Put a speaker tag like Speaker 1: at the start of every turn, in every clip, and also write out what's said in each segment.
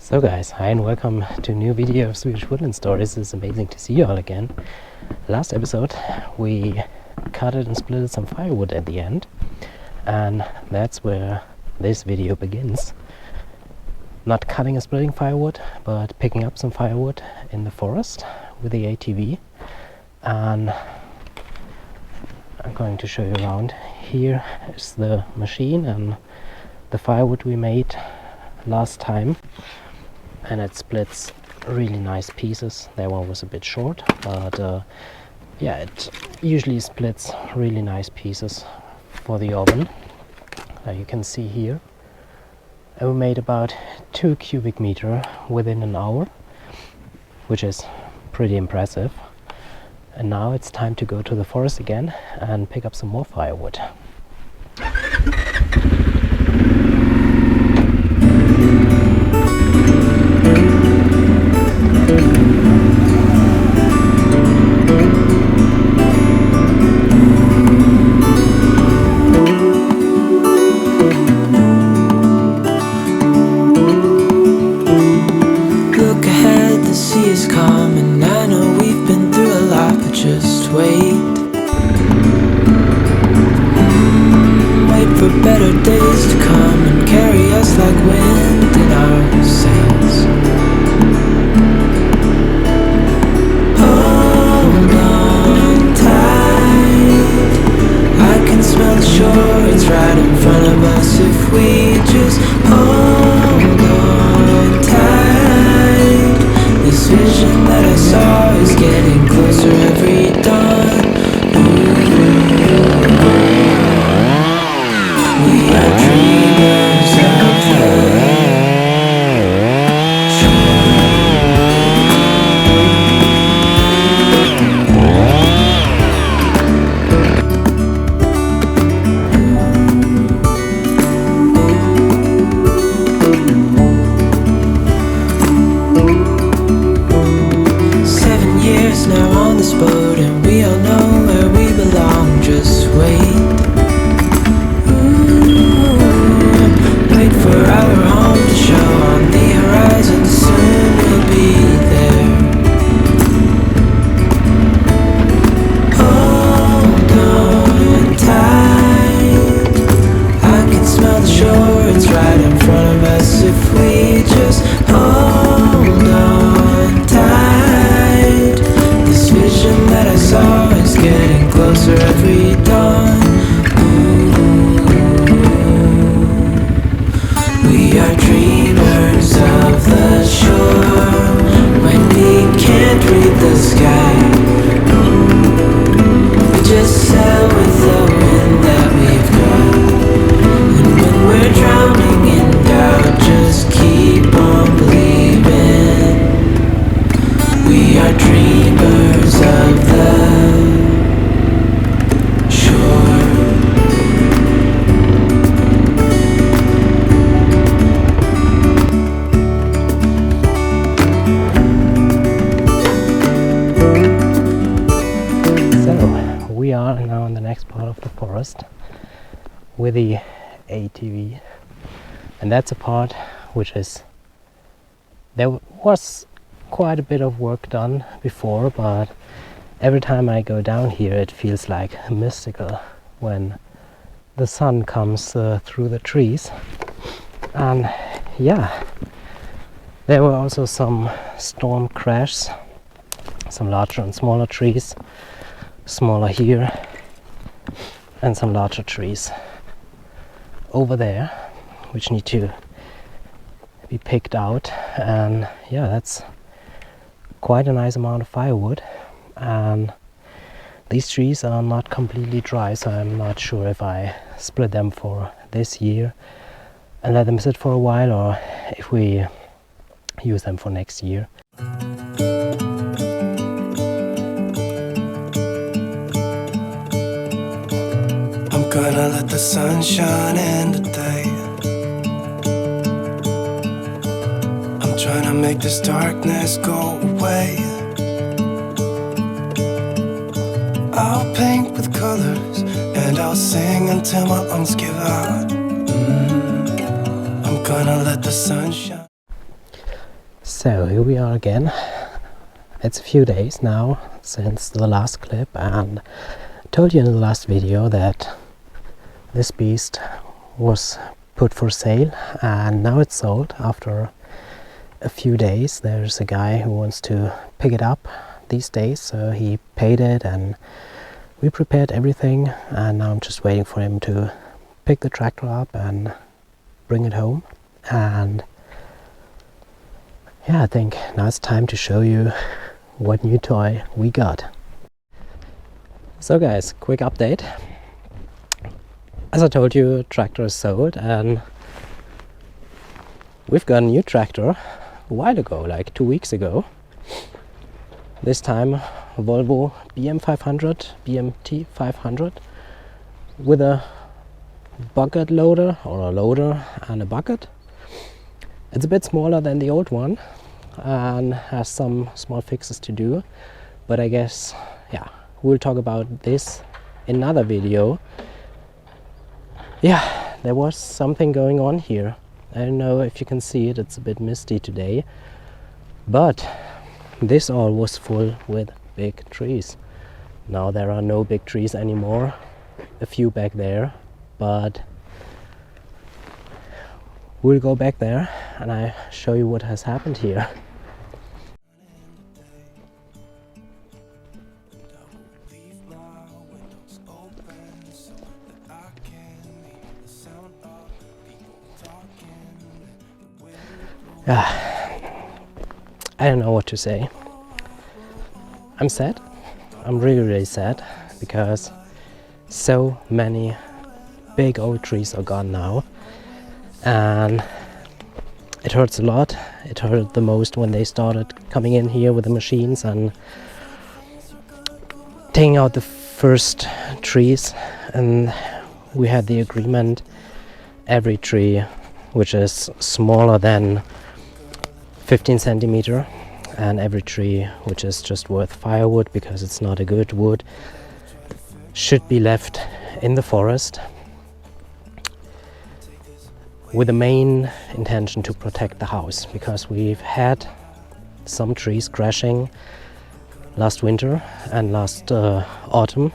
Speaker 1: So guys, hi and welcome to a new video of Swedish Woodland Stories. It's amazing to see you all again. Last episode we cut and split some firewood at the end, and that's where this video begins. Not cutting and splitting firewood, but picking up some firewood in the forest with the ATV, and I'm going to show you around. Here is the machine and the firewood we made last time, and it splits really nice pieces. That one was a bit short, but yeah, it usually splits really nice pieces for the oven. You can see here, and we made about 2 cubic meter within an hour, which is pretty impressive. And now it's time to go to the forest again and pick up some more firewood.
Speaker 2: Better days to come and carry us like wind in our sails. Hold on tight, I can smell the shore, it's right in front of us. If we just hold on tight, this vision that I saw is getting closer every dawn. We are dreamers of the with the ATV, and that's a part which is, there was quite a bit of work done before, but every time I go down here it feels like mystical when the sun comes through the trees. And yeah, there were also some storm crashes, some larger and smaller trees, smaller here and some larger trees over there, which need to be picked out. And yeah, that's quite a nice amount of firewood, and these trees are not completely dry, so I'm not sure if I split them for this year and let them sit for a while, or if we use them for next year.
Speaker 3: Gonna let the sun shine in today. I'm trying to make this darkness go away. I'll paint with colors and I'll sing until my lungs give out. I'm gonna let the sun shine.
Speaker 2: So here we are again. It's a few days now since the last clip, and I told you in the last video that this beast was put for sale, and now it's sold after a few days. There's a guy who wants to pick it up these days, so he paid it and we prepared everything, and now I'm just waiting for him to pick the tractor up and bring it home. And yeah, I think now it's time to show you what new toy we got. So guys, quick update. As I told you, tractor is sold, and we've got a new tractor a while ago, like 2 weeks ago. This time a Volvo BMT 500 with a bucket loader, or a loader and a bucket. It's a bit smaller than the old one and has some small fixes to do, but I guess, yeah, we'll talk about this in another video. Yeah, there was something going on here. I don't know if you can see it, it's a bit misty today, but this all was full with big trees. Now there are no big trees anymore, a few back there, but we'll go back there and I show you what has happened here. I don't know what to say. I'm sad. I'm really sad, because so many big old trees are gone now, and it hurts a lot. It hurt the most when they started coming in here with the machines and taking out the first trees, and we had the agreement every tree which is smaller than 15 centimeter and every tree which is just worth firewood, because it's not a good wood, should be left in the forest, with the main intention to protect the house, because we've had some trees crashing last winter and last autumn,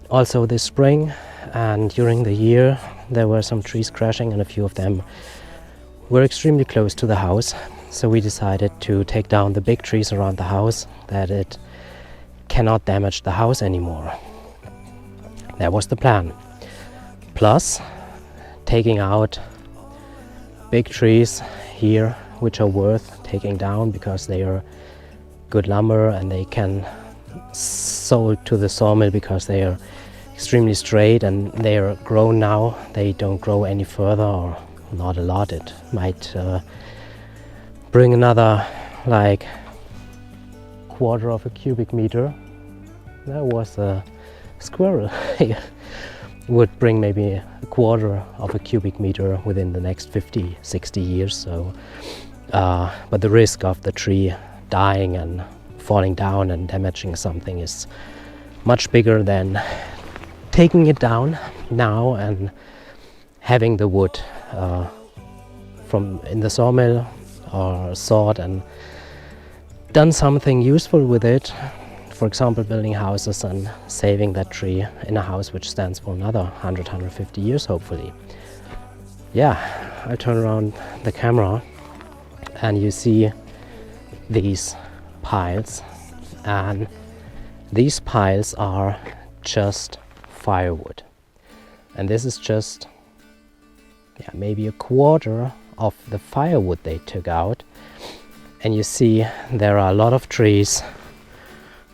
Speaker 2: also this spring, and during the year there were some trees crashing, and a few of them were extremely close to the house. So we decided to take down the big trees around the house, that it cannot damage the house anymore. That was the plan. Plus taking out big trees here which are worth taking down, because they are good lumber and they can sold to the sawmill, because they are extremely straight and they are grown now. They don't grow any further, or not a lot. It might bring another like quarter of a cubic meter. That was a squirrel. Would bring maybe a quarter of a cubic meter within the next 50-60 years. So but the risk of the tree dying and falling down and damaging something is much bigger than taking it down now and having the wood from in the sawmill or sawed and done something useful with it. For example, building houses and saving that tree in a house which stands for another 100-150 years, hopefully. Yeah, I turn around the camera and you see these piles, and these piles are just firewood, and this is just maybe a quarter of the firewood they took out. And you see there are a lot of trees,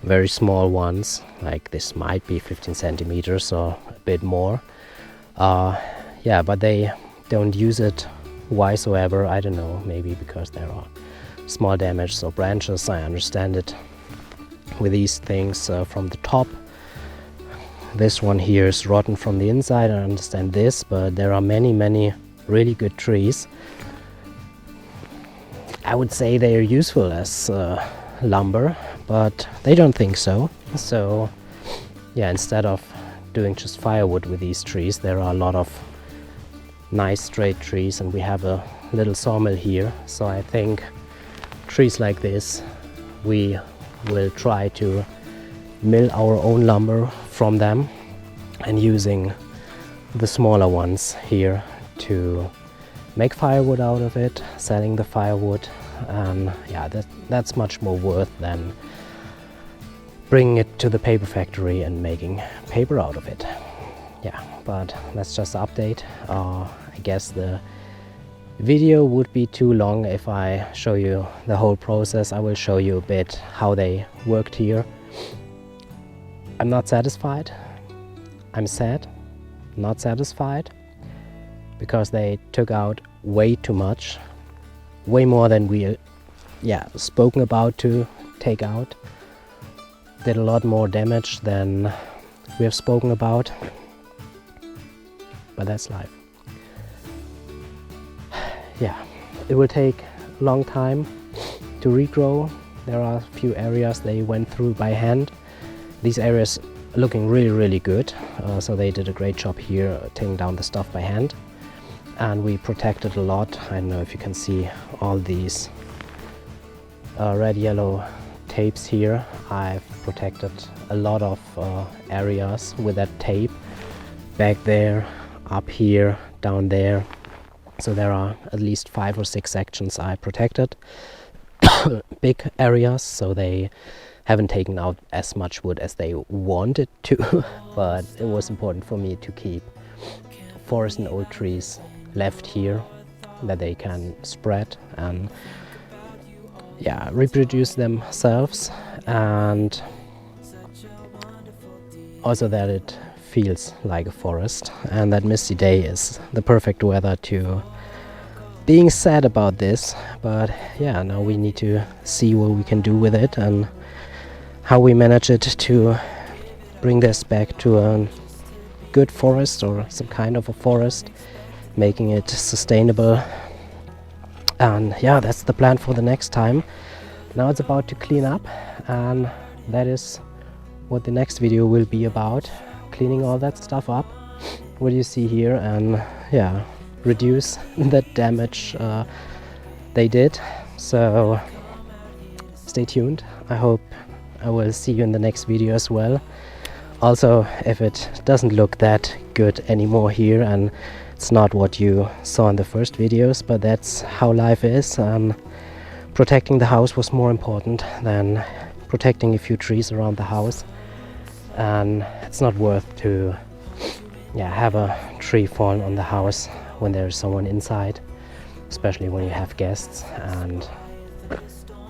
Speaker 2: very small ones, like this might be 15 centimeters or a bit more, but they don't use it whatsoever. I don't know, maybe because there are small damages or branches. I understand it with these things from the top. This one here is rotten from the inside, I understand this, but there are many really good trees. I would say they are useful as lumber, but they don't think so. So yeah, instead of doing just firewood with these trees, there are a lot of nice straight trees, and we have a little sawmill here, so I think trees like this, we will try to mill our own lumber from them and using the smaller ones here to make firewood out of it, selling the firewood. And yeah, that's much more worth than bringing it to the paper factory and making paper out of it. Yeah, but that's just an update. I guess the video would be too long if I show you the whole process. I will show you a bit how they worked here. I'm not satisfied. I'm sad, not satisfied, because they took out way too much, way more than we spoken about to take out. Did a lot more damage than we have spoken about, but that's life. Yeah, it will take a long time to regrow. There are a few areas they went through by hand. These areas are looking really good, so they did a great job here taking down the stuff by hand. And we protected a lot. I don't know if you can see all these red yellow tapes here. I've protected a lot of areas with that tape, back there, up here, down there. So there are at least 5 or 6 sections I protected. Big areas, so they haven't taken out as much wood as they wanted to, but it was important for me to keep forest and old trees left here that they can spread and reproduce themselves, and also that it feels like a forest. And that misty day is the perfect weather to being sad about this. But yeah, now we need to see what we can do with it and how we manage it to bring this back to a good forest or some kind of a forest, making it sustainable. And yeah, that's the plan for the next time. Now it's about to clean up, and that is what the next video will be about, cleaning all that stuff up, what you see here, and yeah, reduce the damage they did. So stay tuned. I hope I will see you in the next video as well. Also, if it doesn't look that good anymore here and it's not what you saw in the first videos, but that's how life is. Protecting the house was more important than protecting a few trees around the house, and it's not worth to have a tree fall on the house when there's someone inside, especially when you have guests, and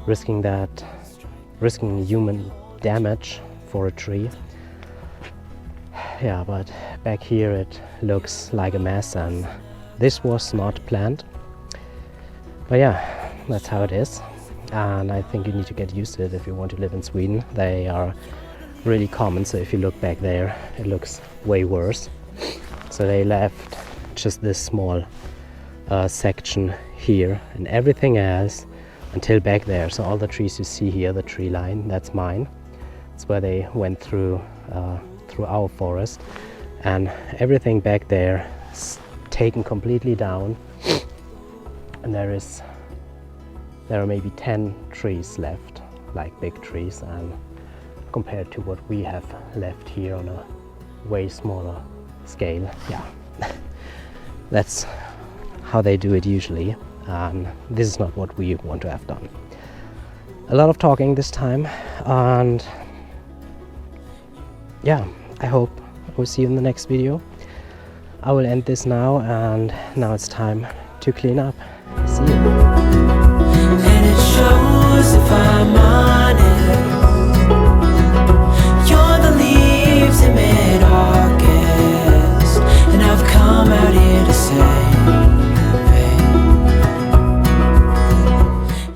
Speaker 2: risking human damage for a tree. Yeah, but back here it looks like a mess, and this was not planned. But yeah, that's how it is, and I think you need to get used to it if you want to live in Sweden. They are really common, so if you look back there, it looks way worse. So they left just this small section here, and everything else until back there. So all the trees you see here, the tree line, that's mine. That's where they went through our forest, and everything back there is taken completely down, and there are maybe 10 trees left, like big trees, and compared to what we have left here on a way smaller scale, yeah, that's how they do it usually, and this is not what we want to have done. A lot of talking this time, and yeah, I hope I will see you in the next video. I will end this now, and now it's time to clean up. See you.